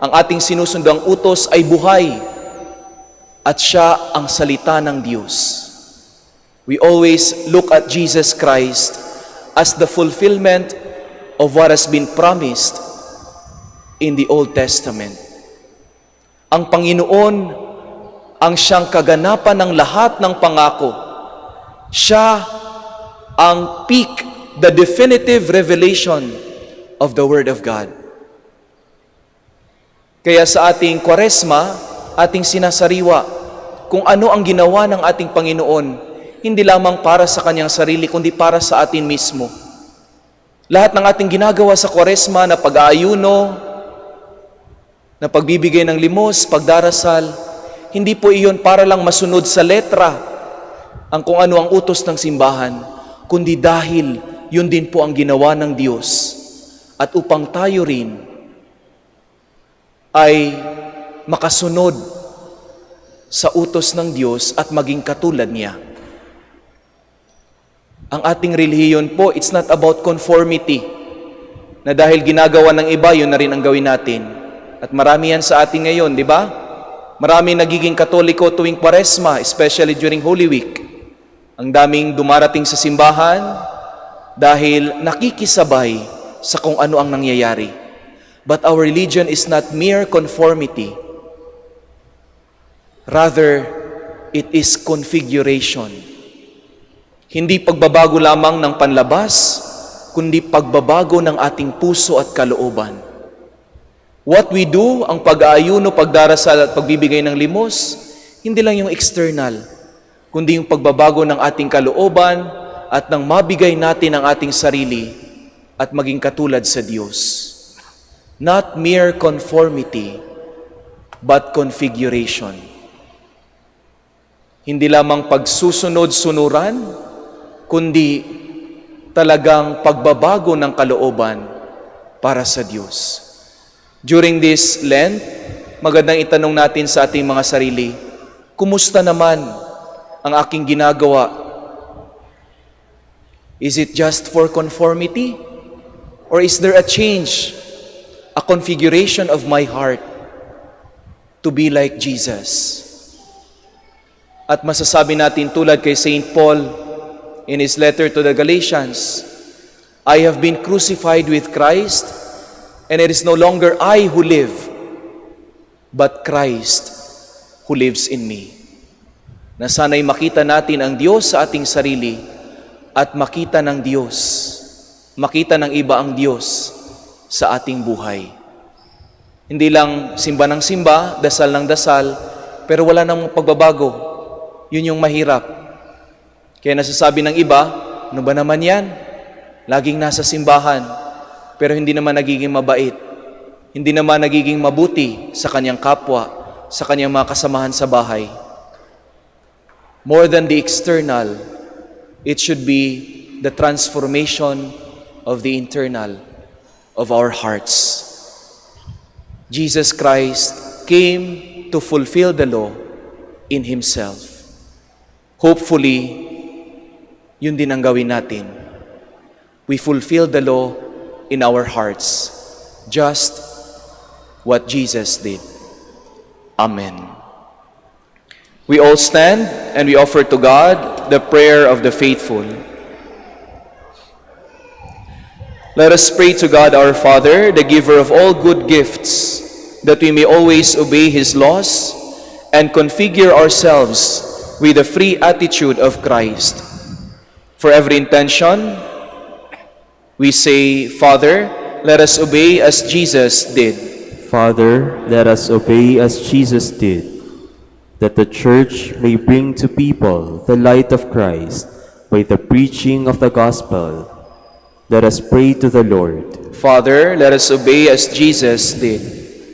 ang ating sinusundang utos ay buhay, at siya ang salita ng Diyos. We always look at Jesus Christ as the fulfillment of what has been promised in the Old Testament. Ang Panginoon ang siyang kaganapan ng lahat ng pangako. Siya ang peak, the definitive revelation of the Word of God. Kaya sa ating Kwaresma, ating sinasariwa kung ano ang ginawa ng ating Panginoon, hindi lamang para sa Kanyang sarili, kundi para sa atin mismo. Lahat ng ating ginagawa sa Kwaresma na pag-aayuno, na pagbibigay ng limos, pagdarasal, hindi po iyon para lang masunod sa letra ang kung ano ang utos ng simbahan, kundi dahil yun din po ang ginawa ng Diyos. At upang tayo rin ay makasunod sa utos ng Diyos at maging katulad niya. Ang ating relihiyon po, it's not about conformity, na dahil ginagawa ng iba, yun na rin ang gawin natin. At marami yan sa atin ngayon, di ba? Marami nagiging Katoliko tuwing Kwaresma, especially during Holy Week. Ang daming dumarating sa simbahan dahil nakikisabay sa kung ano ang nangyayari. But our religion is not mere conformity. Rather, it is configuration. Hindi pagbabago lamang ng panlabas, kundi pagbabago ng ating puso at kalooban. What we do, ang pag-aayuno, pagdarasal at pagbibigay ng limos, hindi lang yung external, kundi yung pagbabago ng ating kalooban at nang mabigay natin ang ating sarili at maging katulad sa Diyos. Not mere conformity, but configuration. Hindi lamang pagsusunod-sunuran, kundi talagang pagbabago ng kalooban para sa Diyos. During this Lent, magandang itanong natin sa ating mga sarili, kumusta naman ang aking ginagawa? Is it just for conformity? Or is there a change, a configuration of my heart to be like Jesus? At masasabi natin tulad kay St. Paul in his letter to the Galatians, I have been crucified with Christ, and it is no longer I who live, but Christ who lives in me. Na sana'y makita natin ang Diyos sa ating sarili at makita ng Diyos, makita ng iba ang Diyos sa ating buhay. Hindi lang simba ng simba, dasal ng dasal, pero wala nang pagbabago. Yun yung mahirap. Kaya nasasabi ng iba, ano ba naman yan? Laging nasa simbahan, pero hindi naman nagiging mabait. Hindi naman nagiging mabuti sa kanyang kapwa, sa kanyang mga kasamahan sa bahay. More than the external, it should be the transformation of the internal, of our hearts. Jesus Christ came to fulfill the law in Himself. Hopefully, yun din ang gawin natin. We fulfill the law in our hearts, just what Jesus did. Amen. We all stand and we offer to God the prayer of the faithful. Let us pray to God our Father, the giver of all good gifts, that we may always obey His laws and configure ourselves with the free attitude of Christ. For every intention, we say, Father, let us obey as Jesus did. Father, let us obey as Jesus did, that the Church may bring to people the light of Christ by the preaching of the gospel. Let us pray to the Lord. Father, let us obey as Jesus did,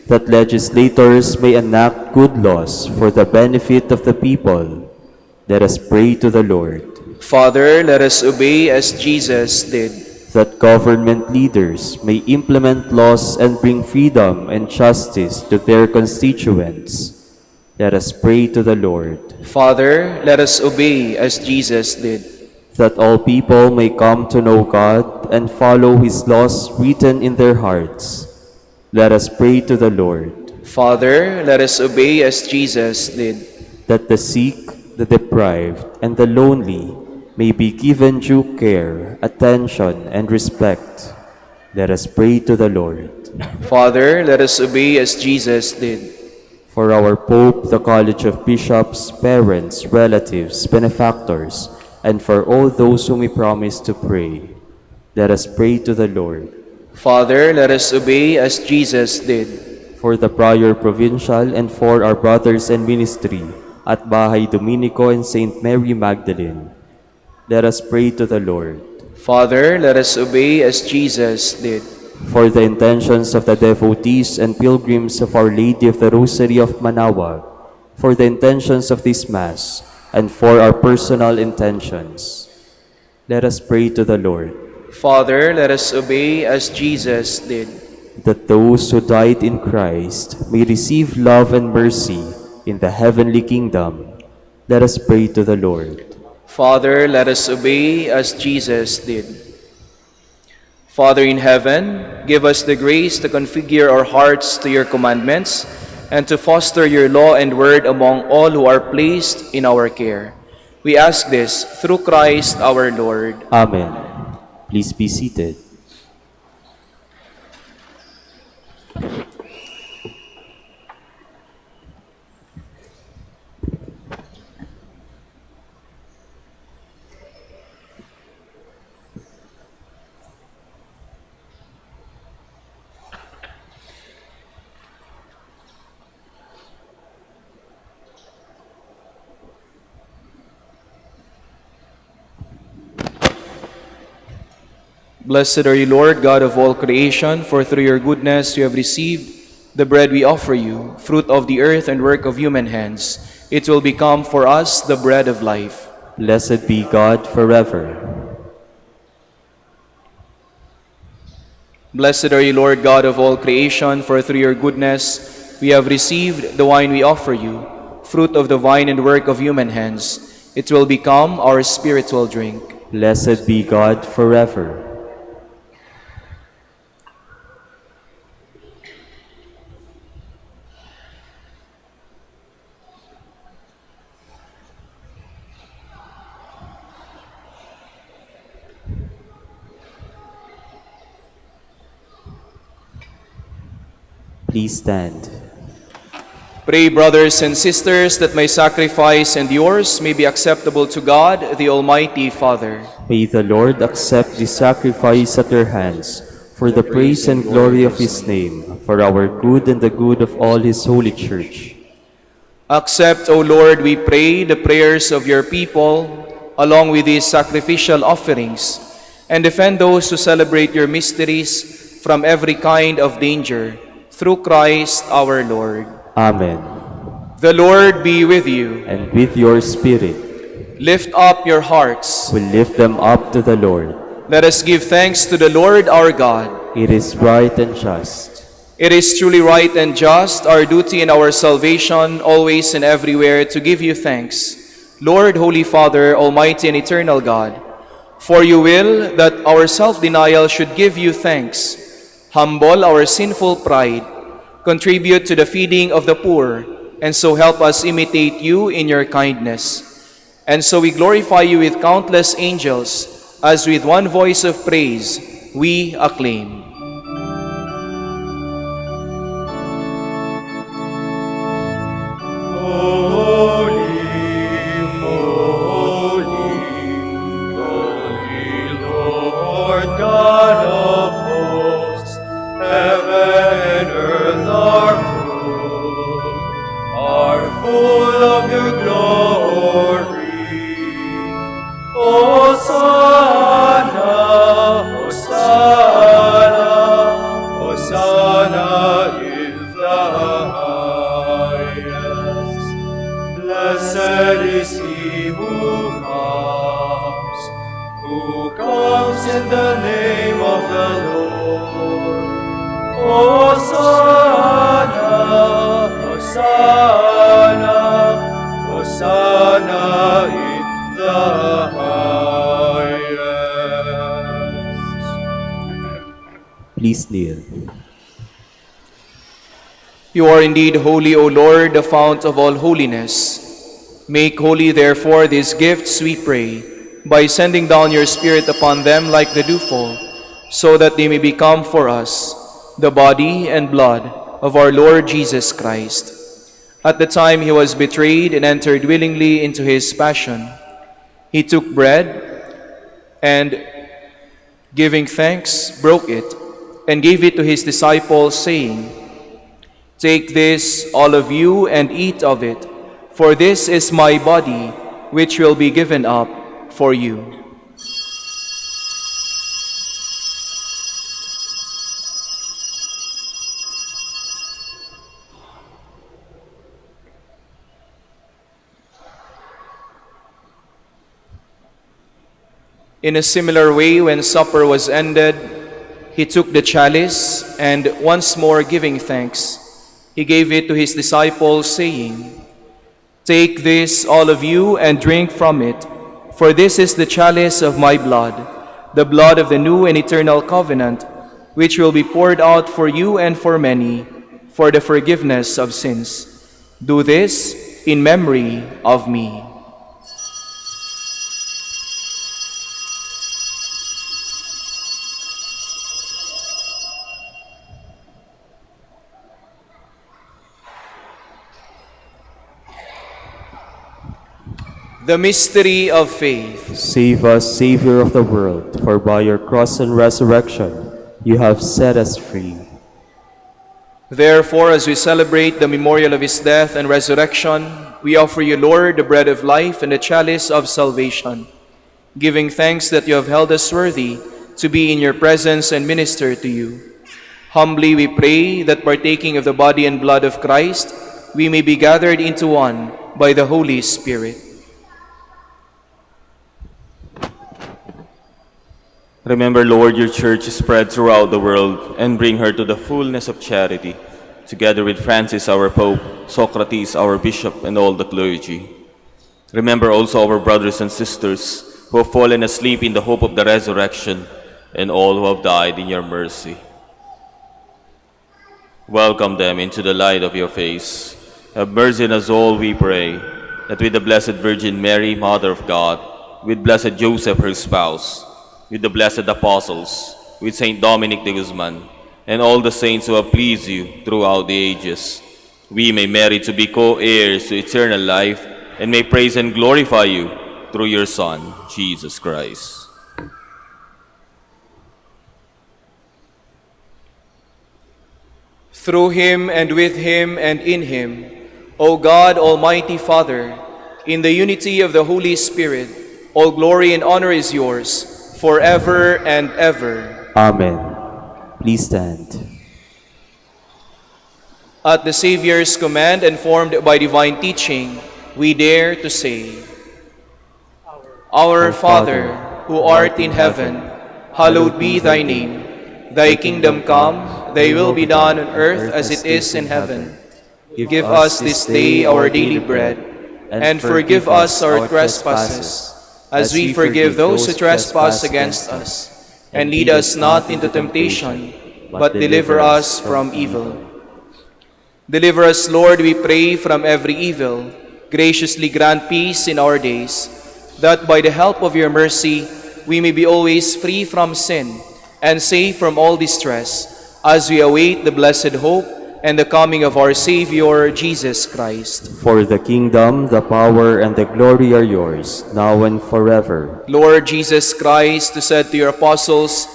that legislators may enact good laws for the benefit of the people. Let us pray to the Lord. Father, let us obey as Jesus did, that government leaders may implement laws and bring freedom and justice to their constituents. Let us pray to the Lord. Father, let us obey as Jesus did, that all people may come to know God and follow His laws written in their hearts. Let us pray to the Lord. Father, let us obey as Jesus did, that the sick, the deprived, and the lonely may be given due care, attention, and respect. Let us pray to the Lord. Father, let us obey as Jesus did. For our Pope, the College of Bishops, parents, relatives, benefactors, and for all those whom we promise to pray, let us pray to the Lord. Father, let us obey as Jesus did. For the Prior Provincial and for our brothers in ministry at Bahay Dominico and St. Mary Magdalene, let us pray to the Lord. Father, let us obey as Jesus did. For the intentions of the devotees and pilgrims of Our Lady of the Rosary of Manaoag, for the intentions of this Mass, and for our personal intentions, let us pray to the Lord. Father, let us obey as Jesus did, that those who died in Christ may receive love and mercy in the heavenly kingdom. Let us pray to the Lord. Father, let us obey as Jesus did. Father in heaven, give us the grace to configure our hearts to your commandments and to foster your law and word among all who are placed in our care. We ask this through Christ our Lord. Amen. Please be seated. Blessed are you, Lord, God of all creation, for through your goodness you have received the bread we offer you, fruit of the earth and work of human hands. It will become for us the bread of life. Blessed be God forever. Blessed are you, Lord, God of all creation, for through your goodness we have received the wine we offer you, fruit of the vine and work of human hands. It will become our spiritual drink. Blessed be God forever. Please stand. Pray, brothers and sisters, that my sacrifice and yours may be acceptable to God, the Almighty Father. May the Lord accept the sacrifice at your hands for the praise and glory of his name, for our good and the good of all his holy church. Accept, O Lord, we pray, the prayers of your people, along with these sacrificial offerings, and defend those who celebrate your mysteries from every kind of danger, through Christ our Lord. Amen. The Lord be with you. And with your spirit. Lift up your hearts. We lift them up to the Lord. Let us give thanks to the Lord our God. It is right and just. It is truly right and just, our duty and our salvation, always and everywhere, to give you thanks, Lord, Holy Father, Almighty and eternal God. For you will that our self-denial should give you thanks, humble our sinful pride, contribute to the feeding of the poor, and so help us imitate you in your kindness. And so we glorify you with countless angels, as with one voice of praise we acclaim. Please kneel. You are indeed holy, O Lord, the fount of all holiness. Make holy, therefore, these gifts, we pray, by sending down your Spirit upon them like the dewfall, so that they may become for us the body and blood of our Lord Jesus Christ. At the time he was betrayed and entered willingly into his passion, he took bread and, giving thanks, broke it and gave it to his disciples, saying, "Take this, all of you, and eat of it, for this is my body, which will be given up for you." In a similar way, when supper was ended, he took the chalice, and once more giving thanks, he gave it to his disciples, saying, "Take this, all of you, and drink from it, for this is the chalice of my blood, the blood of the new and eternal covenant, which will be poured out for you and for many, for the forgiveness of sins. Do this in memory of me." The mystery of faith. Save us, Savior of the world, for by your cross and resurrection you have set us free. Therefore, as we celebrate the memorial of his death and resurrection, we offer you, Lord, the bread of life and the chalice of salvation, giving thanks that you have held us worthy to be in your presence and minister to you. Humbly we pray that partaking of the body and blood of Christ, we may be gathered into one by the Holy Spirit. Remember, Lord, your church is spread throughout the world, and bring her to the fullness of charity, together with Francis, our Pope, Socrates, our Bishop, and all the clergy. Remember also our brothers and sisters who have fallen asleep in the hope of the resurrection, and all who have died in your mercy. Welcome them into the light of your face. Have mercy on us all, we pray, that with the Blessed Virgin Mary, Mother of God, with Blessed Joseph, her spouse, with the blessed apostles, with Saint Dominic de Guzman, and all the saints who have pleased you throughout the ages, we may merit to be co-heirs to eternal life, and may praise and glorify you through your Son, Jesus Christ. Through him and with him and in him, O God, Almighty Father, in the unity of the Holy Spirit, all glory and honor is yours, forever and ever. Amen. Please stand. At the Savior's command and formed by divine teaching, we dare to say, Our Father, who art in heaven, hallowed be thy name. Thy kingdom come, thy will be done on earth as it is in heaven. Give us this day our daily bread, and forgive us our trespasses, as we forgive those who trespass against us. And lead us not into temptation, but deliver us from evil. Deliver us, Lord, we pray, from every evil. Graciously grant peace in our days, that by the help of your mercy we may be always free from sin and safe from all distress, as we await the blessed hope and the coming of our Savior, Jesus Christ. For the kingdom, the power, and the glory are yours, now and forever. Lord Jesus Christ, who said to your apostles,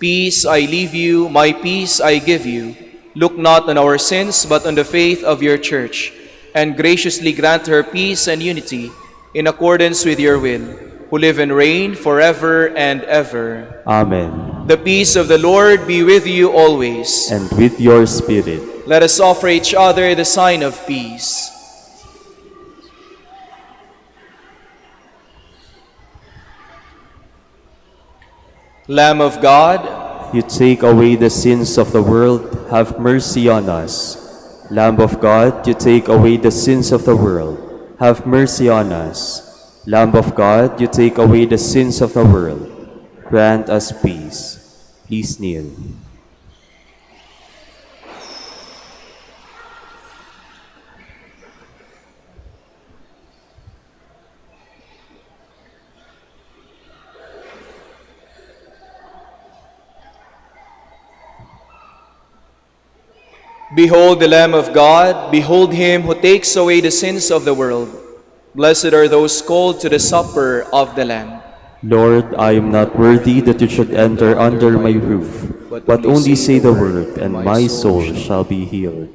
Peace I leave you, my peace I give you. Look not on our sins, but on the faith of your church, and graciously grant her peace and unity, in accordance with your will, who live and reign forever and ever. Amen. The peace of the Lord be with you always. And with your spirit. Let us offer each other the sign of peace. Lamb of God, you take away the sins of the world, have mercy on us. Lamb of God, you take away the sins of the world, have mercy on us. Lamb of God, you take away the sins of the world, grant us peace. Please kneel. Behold the Lamb of God, behold him who takes away the sins of the world. Blessed are those called to the supper of the Lamb. Lord, I am not worthy that you should enter under my roof, but only say the word, and my soul shall be healed.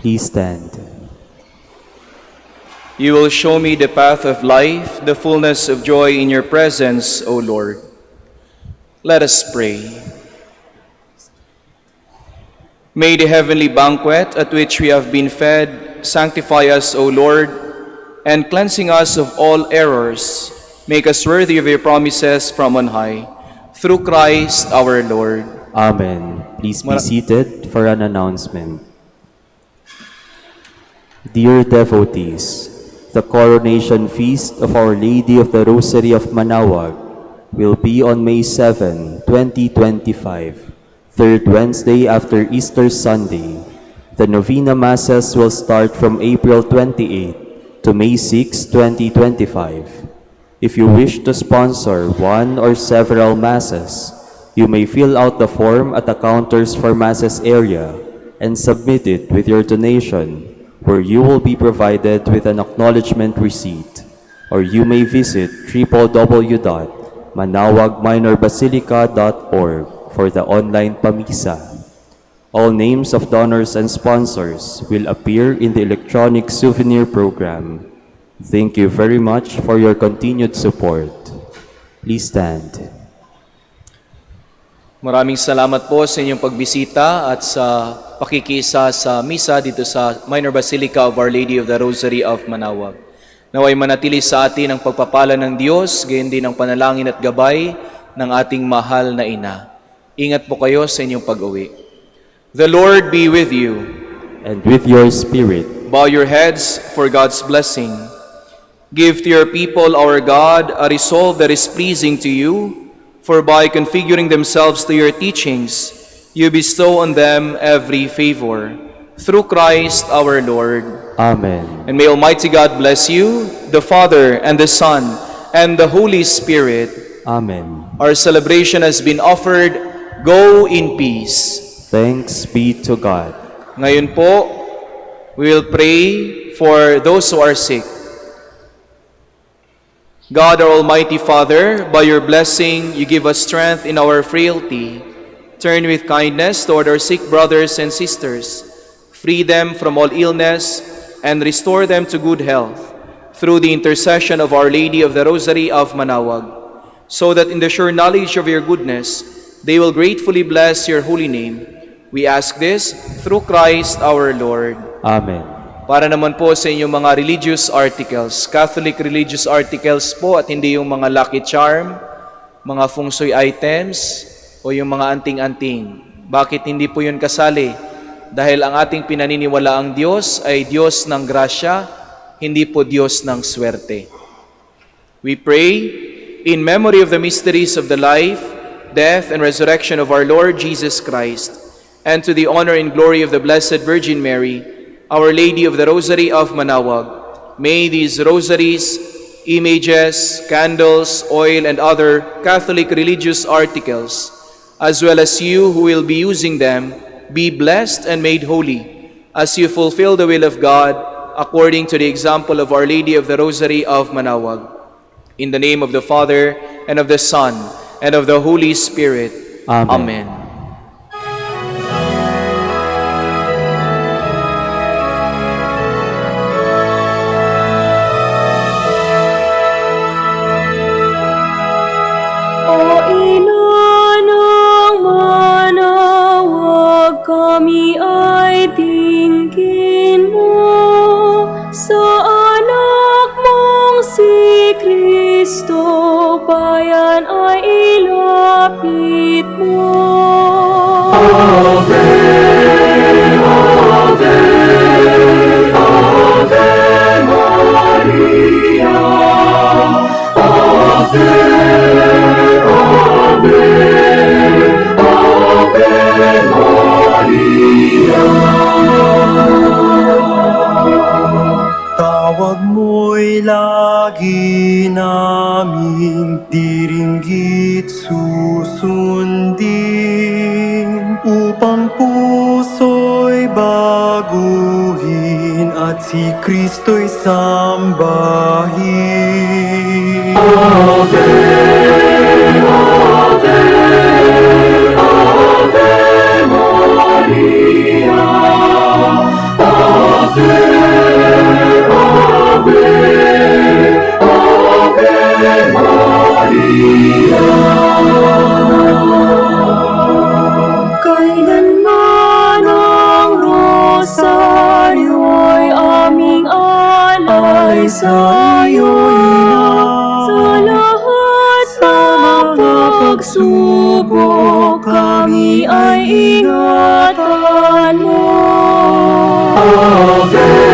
Please stand. You will show me the path of life, the fullness of joy in your presence, O Lord. Let us pray. May the heavenly banquet at which we have been fed sanctify us, O Lord, and cleansing us of all errors, make us worthy of your promises from on high. Through Christ our Lord. Amen. Please be seated for an announcement. Dear devotees, the coronation feast of Our Lady of the Rosary of Manaoag will be on May 7, 2025, third Wednesday after Easter Sunday. The Novena Masses will start from April 28 to May 6, 2025. If you wish to sponsor one or several Masses, you may fill out the form at the counters for Masses area and submit it with your donation, where you will be provided with an acknowledgement receipt. Or you may visit www.manaoagminorbasilica.org for the online pamisa. All names of donors and sponsors will appear in the electronic souvenir program. Thank you very much for your continued support. Please stand. Maraming salamat po sa inyong pagbisita at sa pakikisa sa misa dito sa Minor Basilica of Our Lady of the Rosary of Manaoag. Naway manatili sa atin ang pagpapala ng Diyos, gayon din ang panalangin at gabay ng ating mahal na ina. Ingat po kayo sa inyong pag-uwi. The Lord be with you. And with your spirit. Bow your heads for God's blessing. Give to your people, our God, a resolve that is pleasing to you, for by configuring themselves to your teachings, you bestow on them every favor. Through Christ our Lord. Amen. And may Almighty God bless you, the Father, and the Son, and the Holy Spirit. Amen. Our celebration has been offered. Go in peace. Thanks be to God. Ngayon po, we will pray for those who are sick. God, our Almighty Father, by your blessing, you give us strength in our frailty. Turn with kindness toward our sick brothers and sisters. Free them from all illness and restore them to good health through the intercession of Our Lady of the Rosary of Manaoag, so that in the sure knowledge of your goodness, they will gratefully bless your holy name. We ask this through Christ our Lord. Amen. Para naman po sa inyong mga religious articles, Catholic religious articles po at hindi yung mga lucky charm, mga feng shui items, o yung mga anting-anting. Bakit hindi po yun kasali? Dahil ang ating pinaniniwalaang Diyos ay Diyos ng grasya, hindi po Diyos ng swerte. We pray in memory of the mysteries of the life, death, and resurrection of our Lord Jesus Christ, and to the honor and glory of the Blessed Virgin Mary, Our Lady of the Rosary of Manaoag. May these rosaries, images, candles, oil, and other Catholic religious articles, as well as you who will be using them, be blessed and made holy, as you fulfill the will of God, according to the example of Our Lady of the Rosary of Manaoag. In the name of the Father, and of the Son, and of the Holy Spirit. Amen. Amen. Kami ay tingin mo sa anak mong si Kristo, bayan ay ilapit mo. Ave, Ave, Ave Maria, Ave, Ave, Ave Maria. Tawag mo'y lagi naming diringgit susundin, upang puso'y baguhin at si Kristo'y sambahin. Ave, Ave, Ave Maria, Ave sa'yo Sa lahat ng pagsubok, kami ay ingatan mo. Ave